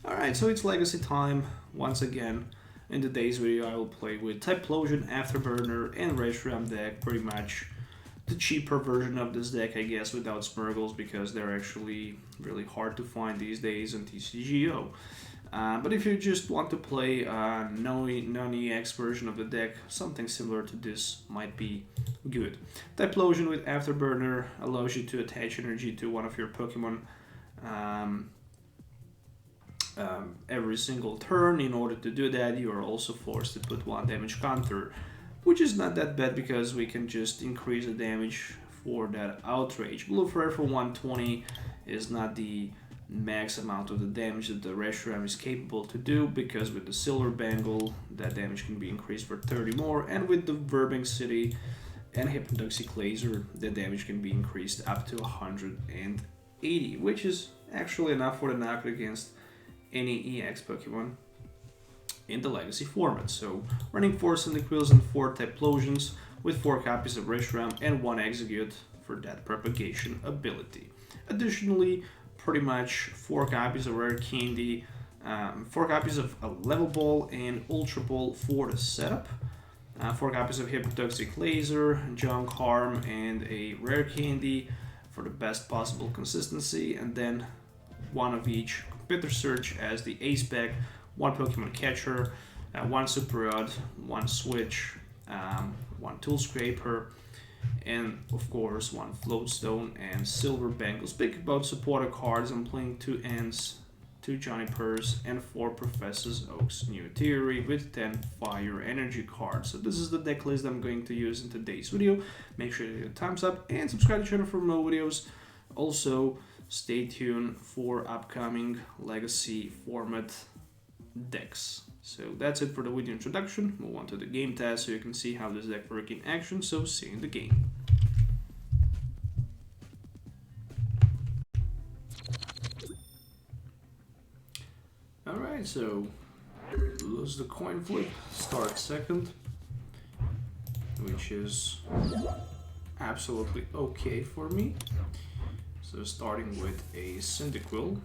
Alright, so it's legacy time once again. In today's video I will play with Typhlosion, Afterburner, and Reshiram deck, pretty much the cheaper version of this deck, I guess, without Smurgles, because they're actually really hard to find these days on TCGO. But if you just want to play a non-EX version of the deck, something similar to this might be good. Typhlosion with Afterburner allows you to attach energy to one of your Pokemon every single turn. In order to do that, you are also forced to put one damage counter, which is not that bad because we can just increase the damage for that outrage. Blue Flare for 120 is not the max amount of the damage that the Reshiram is capable to do, because with the Silver Bangle that damage can be increased for 30 more, and with the Verbing City and Hypnotoxic Laser the damage can be increased up to 180, which is actually enough for the knockout against any EX Pokemon in the Legacy format. So running 4 Cyndaquils and 4 Typhlosions with 4 copies of Reshiram and 1 Execute for that propagation ability. Additionally, pretty much 4 copies of Rare Candy, 4 copies of a Level Ball and Ultra Ball for the setup, 4 copies of Hypnotoxic Laser, Junk Harm, and a Rare Candy for the best possible consistency, and then one of each Computer Search as the ace pack, 1 Pokemon Catcher, 1 Super Rod, 1 Switch, 1 Tool Scraper, and of course 1 Floatstone and Silver Bangle. Speak about supporter cards. I'm playing 2 Ents, 2 Johnny Purse, and 4 Professor Oak's New Theory with 10 Fire Energy cards. So this is the deck list I'm going to use in today's video. Make sure to hit thumbs up and subscribe to the channel for more videos. Also, stay tuned for upcoming Legacy format decks. So that's it for the video introduction. Move on to the game test so you can see how this deck works in action. So see you in the game. Alright, so lose the coin flip, start second, which is absolutely okay for me. So starting with a Cyndaquil,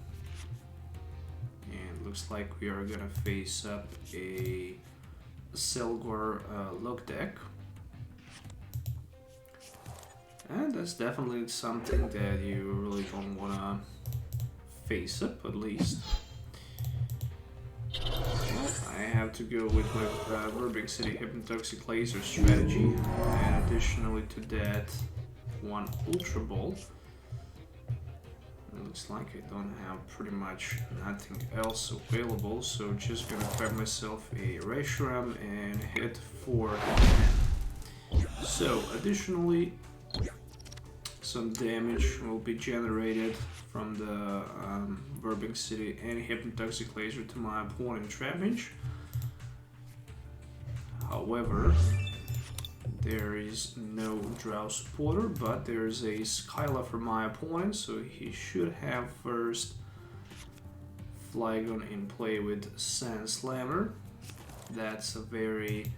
and looks like we are gonna face up a Selgor Look deck, and that's definitely something that you really don't wanna face up, at least. I have to go with my Verbing City Hypnotoxic Laser strategy, and additionally to that, 1 Ultra Ball. Looks like I don't have pretty much nothing else available, so just gonna grab myself a Reshiram and hit for 10. So additionally, some damage will be generated from the Verbing City and Hypnotoxic Laser to my opponent Trapinch. However, there is no Drow supporter, but there is a Skyla for my opponent, so he should have first Flygon in play with Sand Slammer. That's a very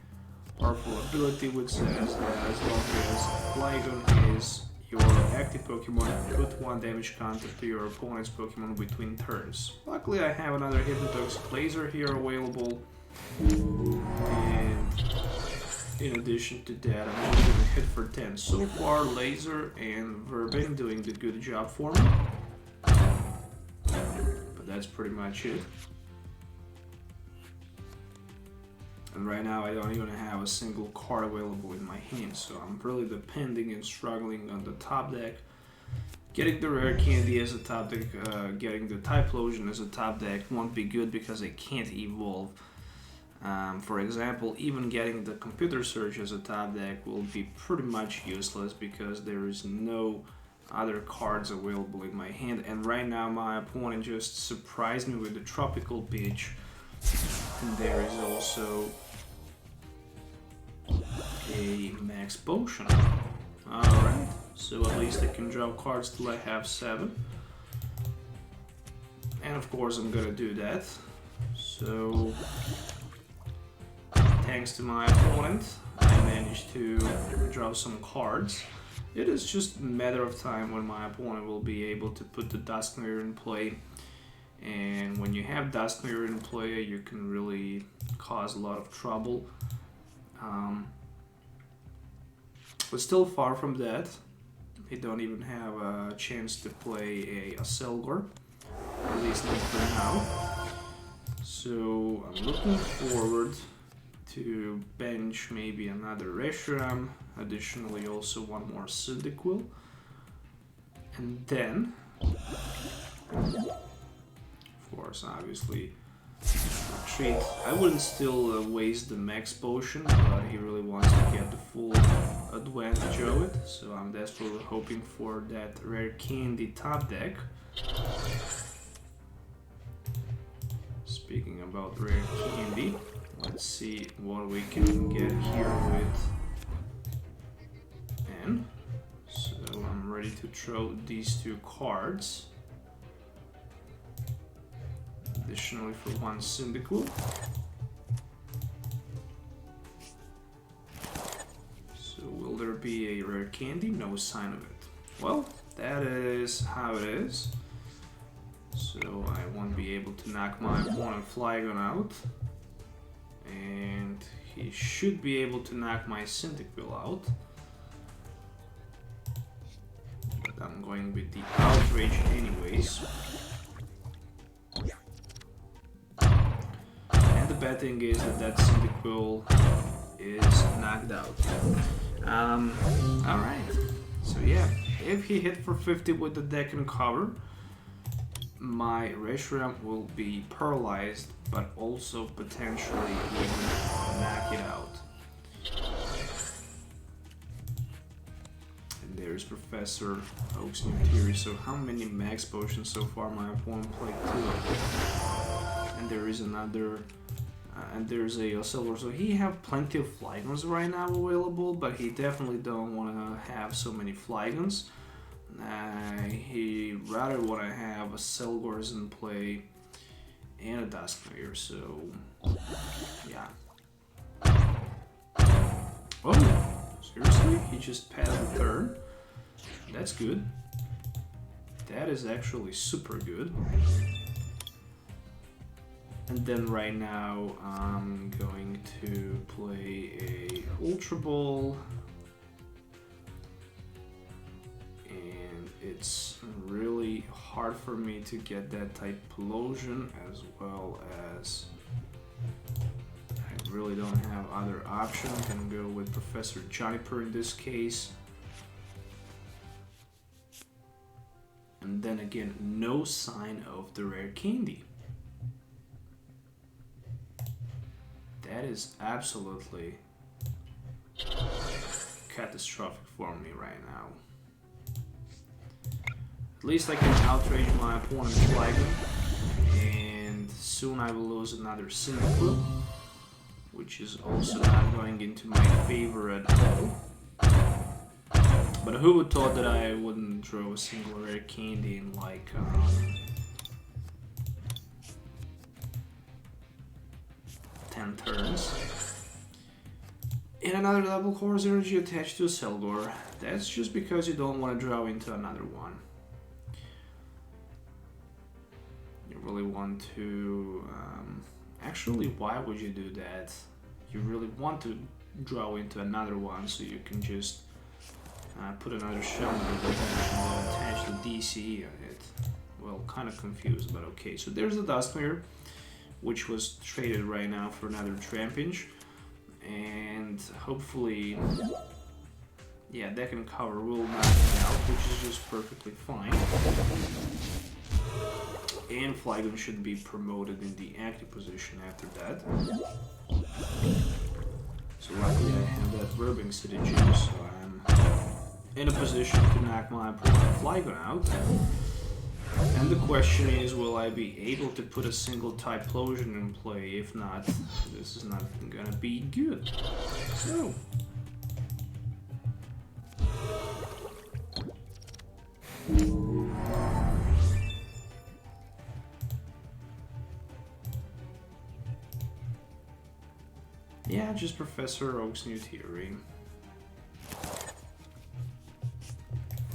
powerful ability which says that as long as Flygon is your active Pokemon, put 1 damage counter to your opponent's Pokemon between turns. Luckily I have another Hypnotoxic Laser here available, and in addition to that, I'm just gonna hit for 10. So far, Laser and Verbing doing the good job for me. But that's pretty much it. And right now, I don't even have a single card available in my hand, so I'm really depending and struggling on the top deck. Getting the Rare Candy as a top deck, getting the Typhlosion as a top deck won't be good because I can't evolve. For example, even getting the Computer Search as a top deck will be pretty much useless because there is no other cards available in my hand, and right now my opponent just surprised me with the Tropical Beach, and there is also a Max Potion. Alright, so at least I can draw cards till I have 7, and of course I'm gonna do that. So thanks to my opponent, I managed to draw some cards. It is just a matter of time when my opponent will be able to put the Duskmere in play And when you have Dust Mirror in play, you can really cause a lot of trouble. But still far from that. He don't even have a chance to play a Selgor, at least not for now. So I'm looking forward to bench maybe another Reshiram, additionally also one more Cyndaquil, and then, of course, obviously, retreat. I wouldn't still waste the max potion, but he really wants to get the full advantage of it, so I'm desperately hoping for that rare candy top deck. Speaking about rare candy, let's see what we can get here with N. So I'm ready to throw these two cards. Additionally for one Cyndaquil. So will there be a rare candy? No sign of it. Well, that is how it is. So I won't be able to knock my opponent Flygon out. And he should be able to knock my Cyndaquil out. But I'm going with the Outrage anyways. And the bad thing is that Cyndaquil is knocked out. Alright. So yeah, if he hit for 50 with the deck and cover, my Reshiram will be paralyzed, but also potentially even knock it out. And there's Professor Oak's new theory. So how many max potions so far? My opponent played 2 of them. And there is another, and there's a Silver. So he have plenty of Flygons right now available, but he definitely don't want to have so many Flygons. He rather want to have a Selgors in play and a Duskmere, so yeah. Oh, seriously? He just passed the turn? That's good. That is actually super good. And then right now I'm going to play a Ultra Ball. It's really hard for me to get that Typhlosion, as well as I really don't have other options. I'm gonna go with Professor Juniper in this case. And then again, no sign of the rare candy. That is absolutely catastrophic for me right now. At least I can outrage my opponent's Flygon, and soon I will lose another Cyndaquil, which is also not going into my favor at all. But who would thought that I wouldn't draw a single rare candy in like 10 turns. And another double course energy attached to a Selgor. That's just because you don't want to draw into another one. You really want to... actually, why would you do that? You really want to draw into another one so you can just put another shell in and attach the DC on it. Well, kind of confused, but okay. So there's the Duskmere, which was traded right now for another Trampinch. And hopefully, yeah, deck and cover will knock it out, which is just perfectly fine. And Flygon should be promoted in the active position after that. So luckily I have that Verbing City Gym, so I'm in a position to knock my opponent Flygon out. And the question is, will I be able to put a single Typhlosion in play? If not, this is not gonna be good. So... yeah, just Professor Oak's new theory.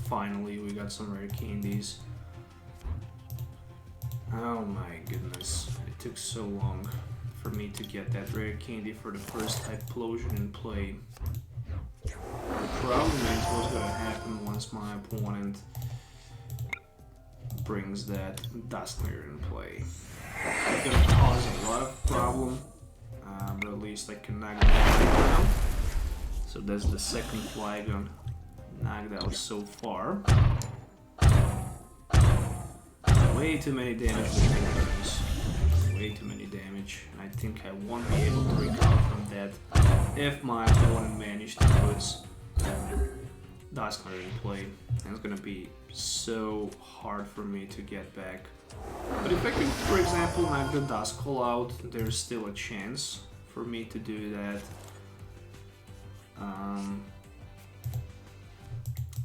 Finally, we got some rare candies. Oh my goodness, it took so long for me to get that rare candy for the first Typhlosion in play. The problem is what's gonna happen once my opponent brings that Duskmere in play. It's gonna cause a lot of problem, but at least I can knock it down. So that's the second Typhlosion knocked out so far. Way too many damage between turns. Way too many damage. I think I won't be able to recover from that if my opponent managed to put Duskmere in play. And it's gonna be so hard for me to get back. But if I can, for example, knock the Duskull out, there's still a chance for me to do that.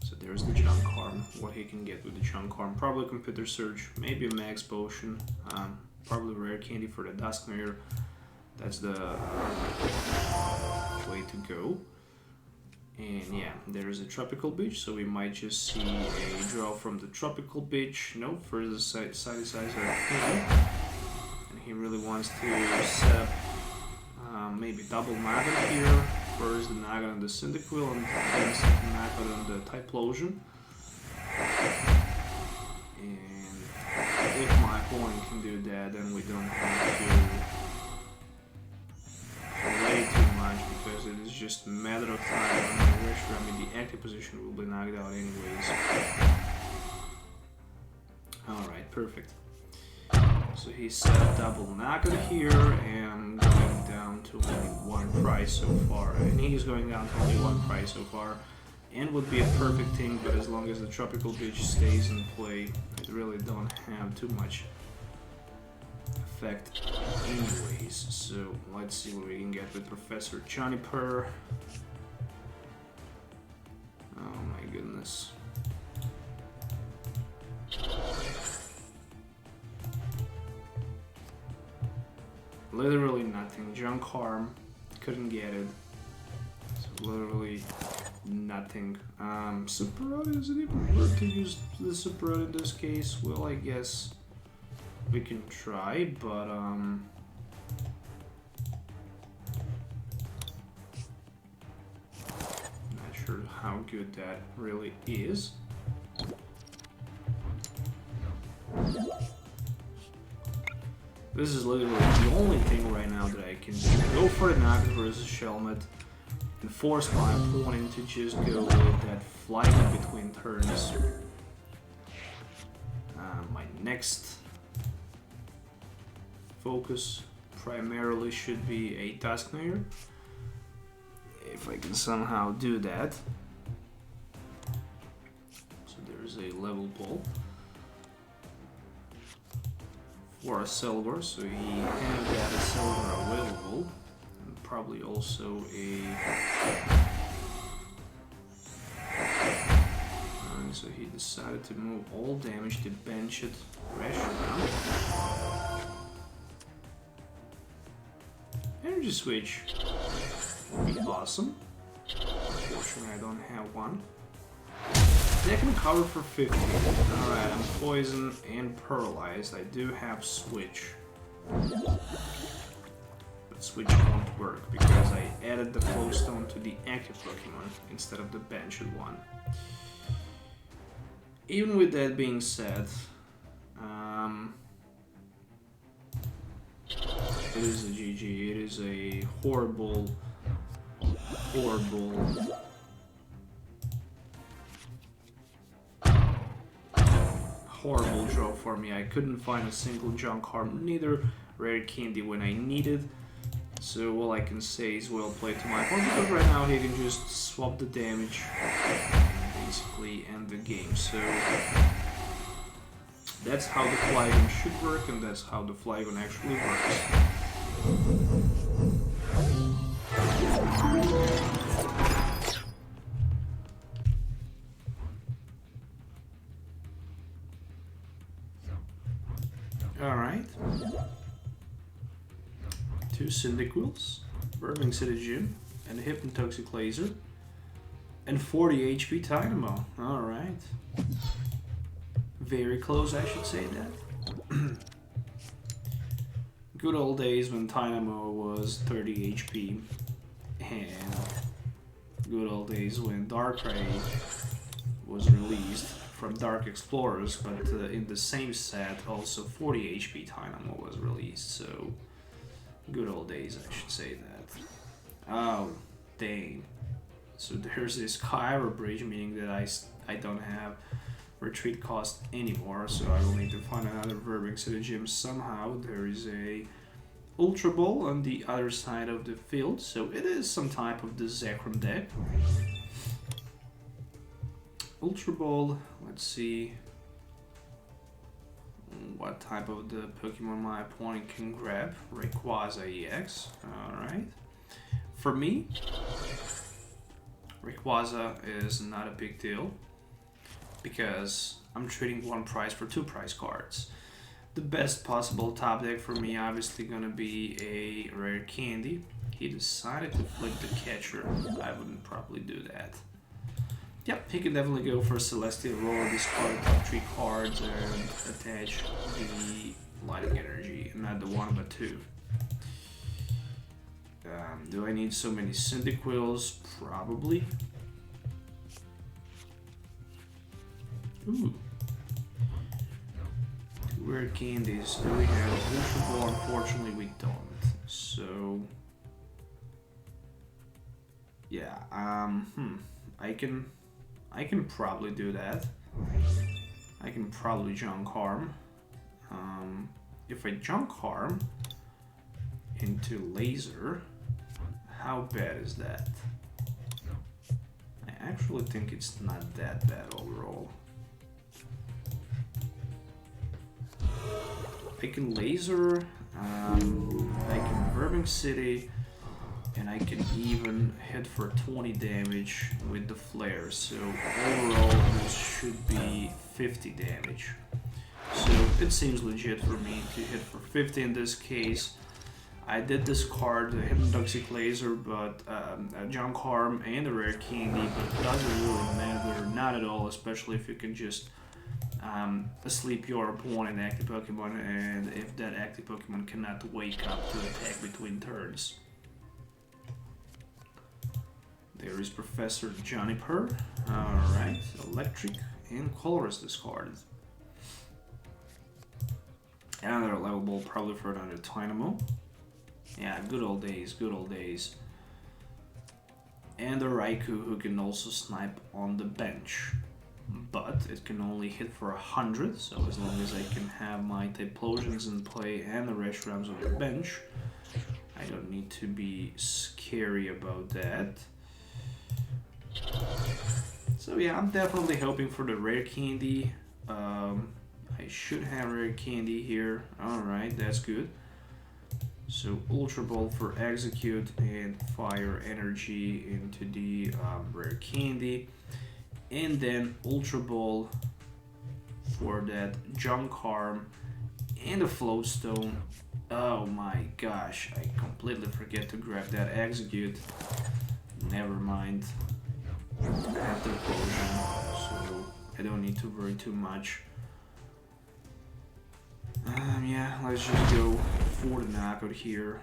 So there's the Junk Arm, what he can get with the Junk Arm. Probably Computer Surge, maybe a Max Potion, probably Rare Candy for the Duskmere. That's the way to go. And yeah, there's a Tropical Beach, so we might just see a draw from the Tropical Beach. Nope, for the Sightsizer here. And he really wants to set up maybe double Naga here. First the Naga on the Cyndaquil and then second Naga on the Typhlosion. And if my opponent can do that, then we don't have to play too much, because it is just a matter of time when my Reshiram in the active position will be knocked out anyways. Alright, perfect. So he set up double Naga here, and going down to only one price so far. And he's going down to only one price so far. And would be a perfect thing, but as long as the Tropical Beach stays in play, it really don't have too much effect anyways. So let's see what we can get with Professor Juniper. Oh my goodness. Literally nothing. Junk Arm, couldn't get it. So literally nothing. Super Rod, is it even worth to use the Super Rod in this case? Well, I guess we can try, but not sure how good that really is. This is literally the only thing right now that I can do. Go for the Naga versus Shelmet and force my opponent to just go with that flight in between turns. My next focus primarily should be a Duskmere, if I can somehow do that. So there's a level ball for a Silver, so he has that a Silver available, and probably also a... And so he decided to move all damage to bench it, Reshiram. Energy Switch would be awesome. Unfortunately, I don't have one. I can cover for 50. Alright, I'm poisoned and paralyzed. I do have Switch. But Switch won't work because I added the Flowstone to the active Pokemon instead of the benched one. Even with that being said, it is a GG. It is a horrible draw for me. I couldn't find a single Junk Arm, neither Rare Candy when I needed. So all I can say is well played to my opponent, because right now he can just swap the damage and basically end the game. So that's how the Flygon should work, and that's how the Flygon actually works. Alright. 2 Cyndaquils, Burning City Gym, and a Hypnotoxic Laser, and 40 HP Dynamo. Alright. Very close, I should say that. good old days when Dynamo was 30 HP, and good old days when Darkrai was released from Dark Explorers, but in the same set also 40 HP Dynamo was released, so good old days, I should say that. Oh, dang. So there's this Kyra bridge, meaning that I don't have retreat cost anymore, so I will need to find another Verbing City gym somehow. There is a Ultra Ball on the other side of the field, so it is some type of the Zekrom deck. Ultra Ball, let's see what type of the Pokemon my opponent can grab. Rayquaza EX, alright. For me, Rayquaza is not a big deal because I'm trading one price for 2 price cards. The best possible top deck for me obviously gonna be a Rare Candy. He decided to flip the catcher. I wouldn't probably do that. Yep, he can definitely go for Celestial Roar, discard the top 3 cards and attach the Lighting Energy, not the 1 but 2. Do I need so many Cyndaquils? Probably. Ooh. 2 Rare Candies. Do we have Ultra Ball? Unfortunately, we don't. So, yeah. I can probably do that. I can probably Junk Harm. If I Junk Harm into Laser, how bad is that? I actually think it's not that bad overall. I can Laser, I can Verbing City, and I can even hit for 20 damage with the Flare, so overall this should be 50 damage. So it seems legit for me to hit for 50 in this case. I did discard the Hypnotoxic Laser, but a Junk Harm and a Rare Candy, but it doesn't really matter, not at all, especially if you can just asleep your opponent active Pokemon, and if that active Pokemon cannot wake up to attack between turns. There is Professor Juniper. Alright, Electric and Colorless discarded. Another level ball, probably for another Dynamo. Yeah, good old days, good old days. And a Raikou who can also snipe on the bench. But it can only hit for 100, so as long as I can have my Typhlosions in play and the Reshirams on the bench, I don't need to be scary about that. So yeah, I'm definitely hoping for the Rare Candy. I should have Rare Candy here. Alright, that's good. So Ultra Ball for Execute and Fire Energy into the Rare Candy. And then Ultra Ball for that Junk Harm and a Float Stone. Oh my gosh, I completely forget to grab that Execute. Never mind. I have the Typhlosion, so I don't need to worry too much. Yeah, let's just go for the knockout here.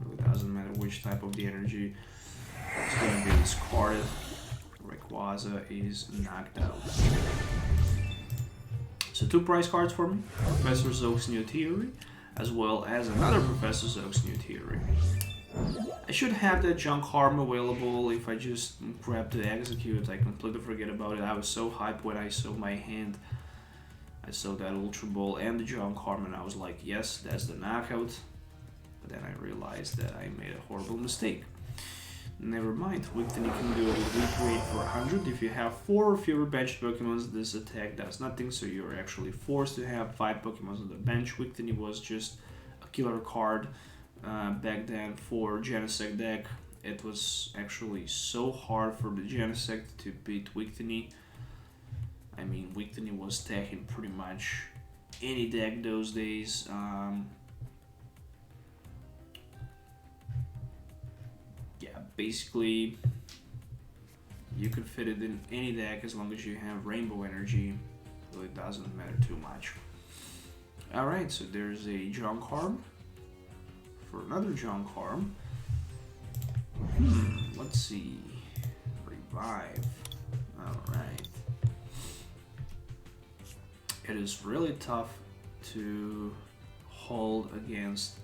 Really doesn't matter which type of the energy. It's gonna be discarded. Rayquaza is knocked out. So 2 prize cards for me. Professor Zoak's New Theory, as well as another Professor Zoak's New Theory. I should have that Junk Harm available if I just grab the Execute. I completely forget about it. I was so hyped when I saw my hand. I saw that Ultra Ball and the Junk Harm and I was like, yes, that's the knockout. But then I realized that I made a horrible mistake. Never mind, Wictony can do it with weak rate for 100. If you have 4 or fewer benched Pokemon, this attack does nothing, so you're actually forced to have 5 Pokemon on the bench. Wictony was just a killer card back then for Genesect deck. It was actually so hard for the Genesect to beat Wictony. I mean, Wictony was stacking pretty much any deck those days. Yeah, basically, you could fit it in any deck as long as you have Rainbow Energy. So it doesn't matter too much. Alright, so there's a Junk Harm. for another junk harm. Let's see. Revive. Alright. It is really tough to hold against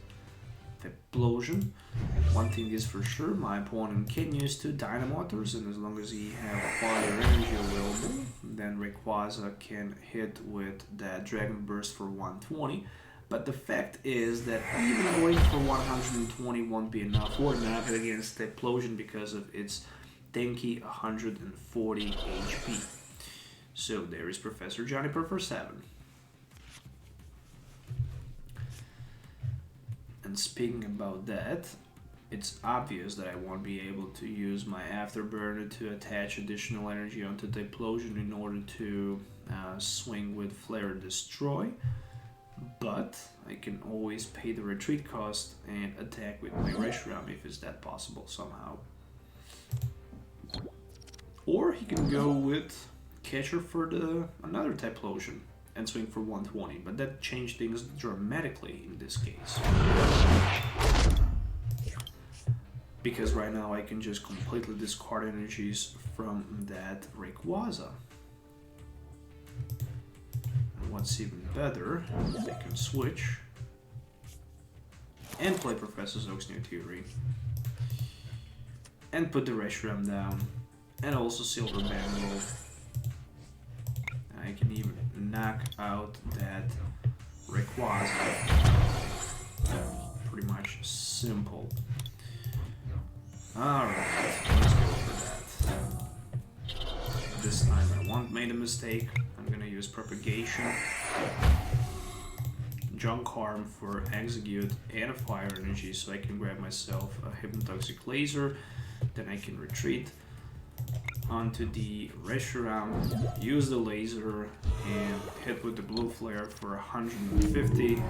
Typhlosion. One thing is for sure, my opponent can use 2 Dynamotors, and as long as he has fire energy available, then Rayquaza can hit with that Dragon Burst for 120. But the fact is that even going for 120 won't be enough or not against Typhlosion because of its tanky 140 HP. So there is Professor Juniper for 7. And speaking about that, it's obvious that I won't be able to use my Afterburner to attach additional energy onto Typhlosion in order to swing with Flare Destroy. But I can always pay the retreat cost and attack with my Reshiram if it's that possible somehow. Or he can go with Catcher for another Typhlosion and swing for 120, but that changed things dramatically in this case. Because right now I can just completely discard energies from that Rayquaza. And what's even better, I can switch and play Professor Oak's New Theory and put the Reshiram down and also Silver Bangle. I can even knock out that Rayquaza. Pretty much simple. Alright, let's go for that. This time I won't make a mistake. I'm gonna use Propagation, Junk Harm for Execute and a Fire Energy so I can grab myself a Hypnotoxic Laser. Then I can retreat onto the Reshiram, use the laser, and hit with the Blue Flare for 150.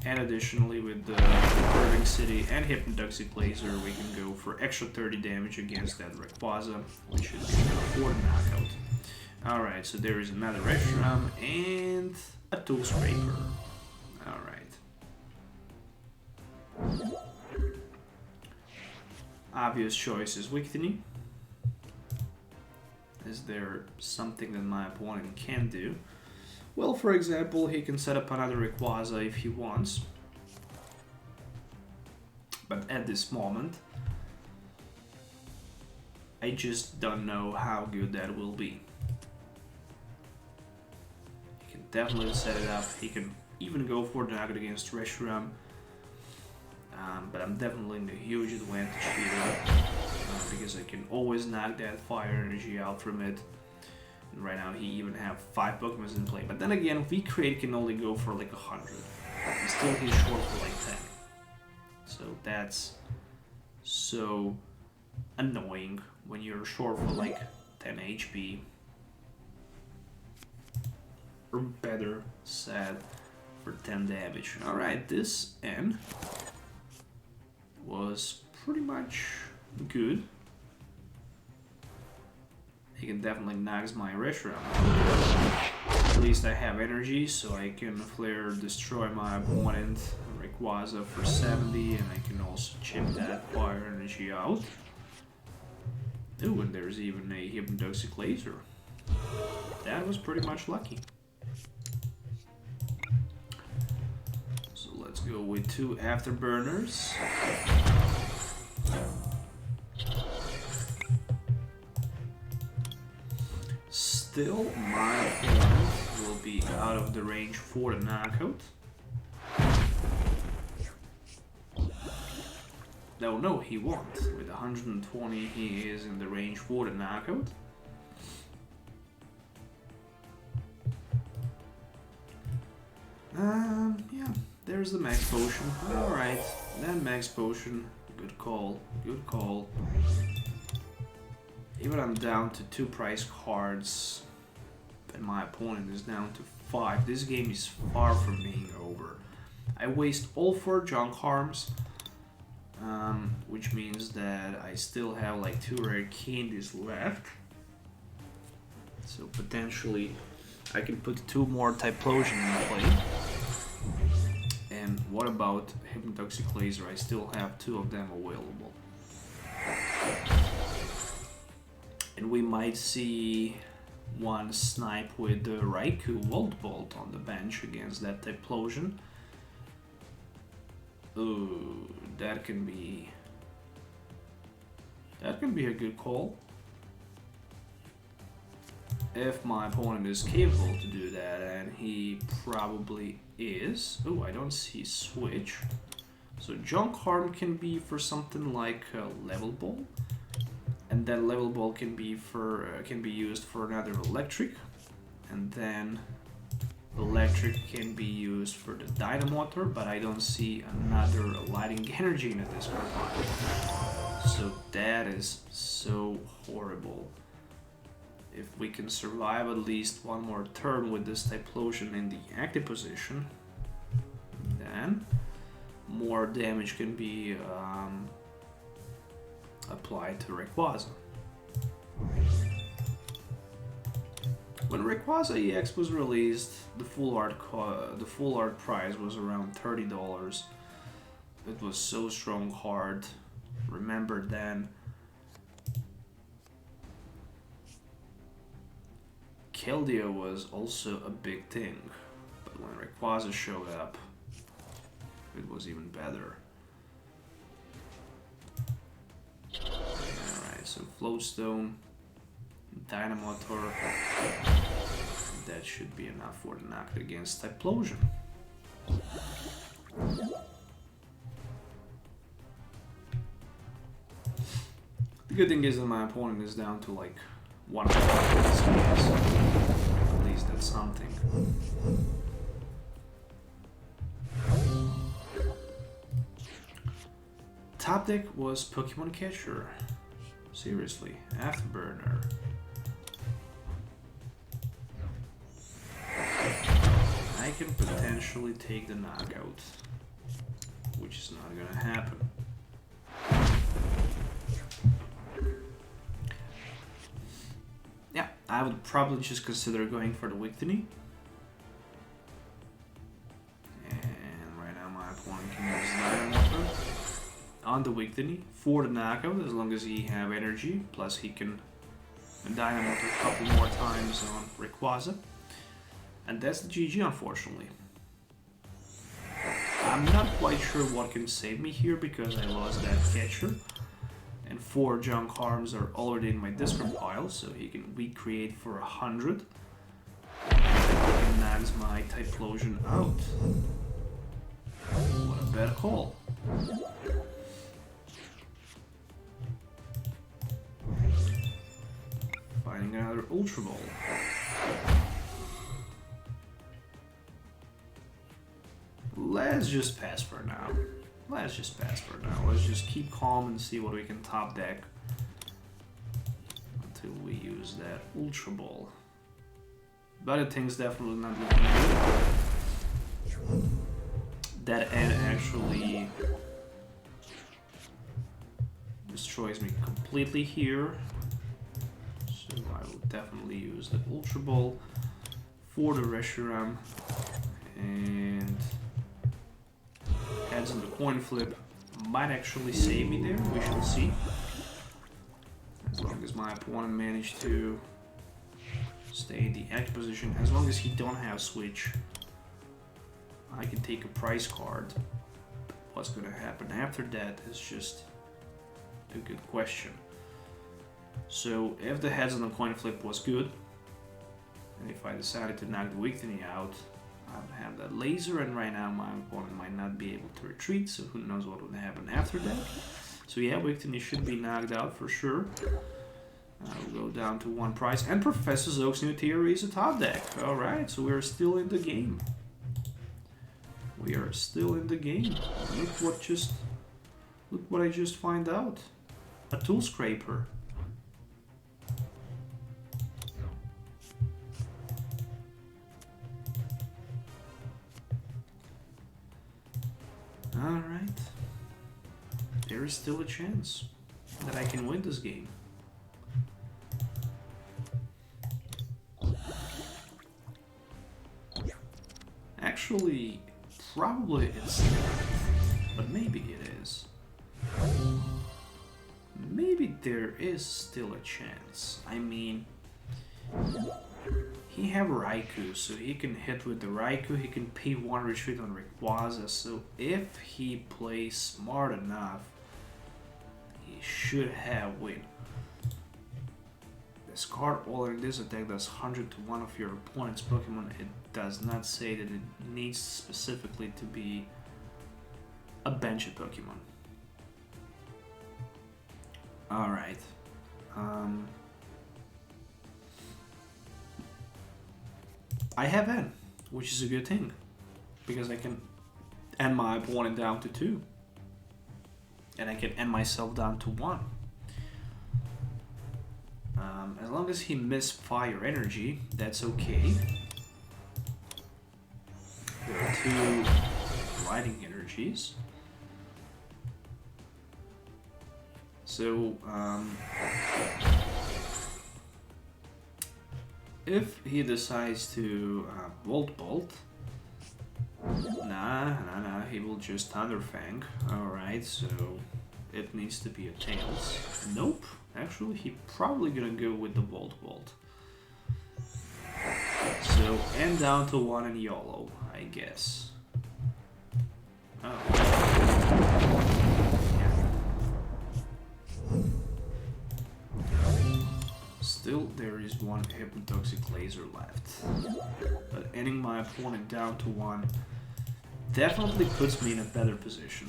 And additionally with the Curving City and Hypnotoxic Laser, we can go for extra 30 damage against that Rayquaza, which should be for the knockout. Alright, so there is another Reshiram and a Tool Scraper. Alright. Obvious choice is Weakening. Is there something that my opponent can do? Well, for example, he can set up another Rayquaza if he wants. But at this moment, I just don't know how good that will be. He can definitely set it up. He can even go for the knockout against Reshiram. But I'm definitely in a huge advantage here. Because I can always knock that fire energy out from it. And right now he even have 5 Pokemon in play. But then again, V-Crate can only go for like 100. And still he's short for like 10. So that's so annoying when you're short for like 10 HP. Or better said, for 10 damage. Alright, this N was pretty much good. He can definitely knock my Reshiram. At least I have energy, so I can Flare Destroy my opponent, Rayquaza for 70, and I can also chip that fire energy out. Ooh, and there's even a Hypnotoxic Laser. That was pretty much lucky. So let's go with 2 Afterburners. Still, my opponent will be out of the range for the knockout. No, he won't. With 120, he is in the range for the knockout. Yeah, there's the Max Potion. Alright, then Max Potion. Good call, good call. Even I'm down to 2 price cards, and my opponent is down to 5. This game is far from being over. I waste all 4 junk harms, which means that I still have like 2 rare candies left. So potentially I can put 2 more Typhlosion in play. And what about Hypnotoxic Laser? I still have 2 of them available. And we might see one snipe with the Raikou Volt Bolt on the bench against that Typhlosion. Ooh, that can be a good call. If my opponent is capable to do that, and he probably is. Oh, I don't see switch. So Junk Harm can be for something like Level Ball. And then Level Ball can be used for another Electric, and then Electric can be used for the Dynamotor, but I don't see another Lighting Energy in this card. So that is so horrible. If we can survive at least one more turn with this Typhlosion in the active position, then more damage can be applied to Rayquaza. When Rayquaza EX was released, the full art price was around $30. It was so strong hard. Remember then. Keldeo was also a big thing, but when Rayquaza showed up, it was even better. Alright, so Flowstone, Dynamotor, that should be enough for the knock against Typhlosion. The good thing is that my opponent is down to like 1 at least that's something. Top deck was Pokemon Catcher. Seriously, Afterburner. I can potentially take the knockout, which is not gonna happen. Yeah, I would probably just consider going for the Victini. And right now my opponent can use Dynamotor on the Victini for the knockout, as long as he have energy, plus he can Dynamotor a couple more times on Rayquaza. And that's the GG, unfortunately. I'm not quite sure what can save me here, because I lost that catcher. And 4 Junk Harms are already in my discard pile, so he can recreate for 100. And knocks my Typhlosion out. What a bad call. Finding another Ultra Ball. Let's just pass for now. Let's just keep calm and see what we can top deck until we use that Ultra Ball. But the thing's definitely not looking good. That end actually destroys me completely here. So I will definitely use the Ultra Ball for the Reshiram, and heads on the coin flip might actually save me there. We shall see. As long as my opponent managed to stay in the active position, as long as he don't have switch, I can take a prize card. What's gonna happen after that is just a good question. So if the heads on the coin flip was good, and if I decided to knock the Victini out, I would have that laser, and right now my opponent might not be able to retreat, so who knows what would happen after that. So yeah, Victini should be knocked out for sure. We'll go down to 1 prize, and Professor Oak's new theory is a top deck. Alright, so we're still in the game. We are still in the game. Look what I just find out. A Tool Scraper. Alright. There is still a chance that I can win this game. Actually, Probably it's not, but maybe it is. Maybe there is still a chance. I mean, he have Raikou, so he can hit with the Raikou, he can pay 1 retreat on Rayquaza, so if he plays smart enough, he should have win. Discard all in this attack does 100 to one of your opponent's Pokemon. It does not say that it needs specifically to be a benched Pokemon. Alright. I have N, which is a good thing, because I can end my opponent down to 2. And I can end myself down to 1. As long as he missed Fire Energy, that's okay. There are 2 Lightning Energies. So, if he decides to Volt Bolt, nah, he will just Thunder Fang. Alright, so it needs to be a Tails. Nope, actually he probably gonna go with the Volt Bolt. So, and down to 1 and YOLO, I guess. Oh. Still, there is 1 Hypnotoxic Laser left. But ending my opponent down to 1 definitely puts me in a better position.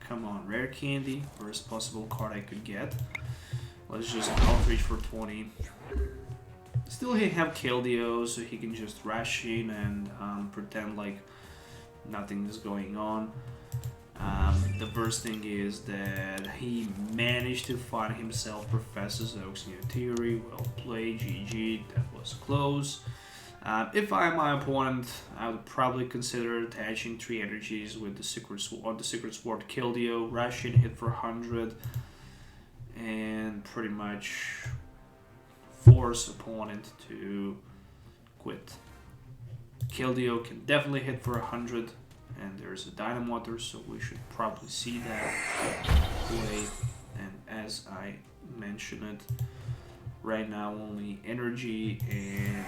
Come on, Rare Candy, worst possible card I could get. Let's just outreach for 20. Still, he have Keldeo, so he can just rush in and pretend like nothing is going on. The worst thing is that he managed to find himself Professor Oak's new theory. Well played, GG, that was close. If I'm my opponent, I would probably consider attaching 3 energies with the Secret Sword Keldeo, rush in, hit for 100, and pretty much force opponent to quit. Keldeo can definitely hit for 100. And there's a Dynamotor, so we should probably see that play. And as I mentioned it, right now only Energy and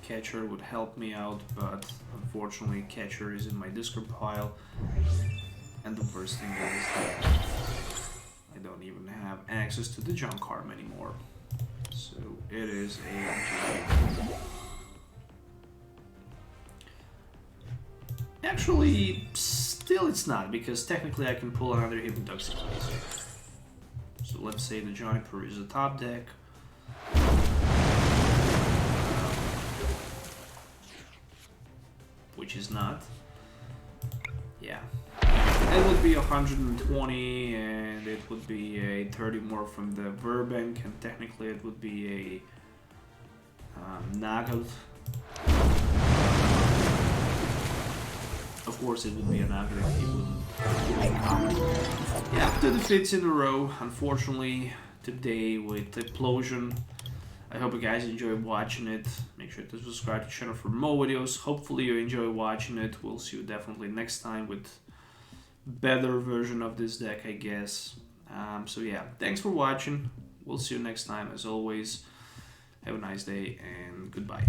Catcher would help me out, but unfortunately Catcher is in my discard pile. And the worst thing is that I don't even have access to the junk arm anymore. So it is a GG. Actually, still it's not, because technically I can pull another Hypnotoxic Laser. So let's say the Juniper is a top deck. Which is not. Yeah. It would be 120, and it would be a 30 more from the Verbank, and technically it would be a knockout. Of course it would be an knockout if he wouldn't wake up. Yeah, 2 defeats in a row, unfortunately, today with Typhlosion. I hope you guys enjoyed watching it. Make sure to subscribe to the channel for more videos. Hopefully you enjoy watching it. We'll see you definitely next time with better version of this deck, I guess. So yeah, thanks for watching. We'll see you next time. As always, have a nice day and goodbye.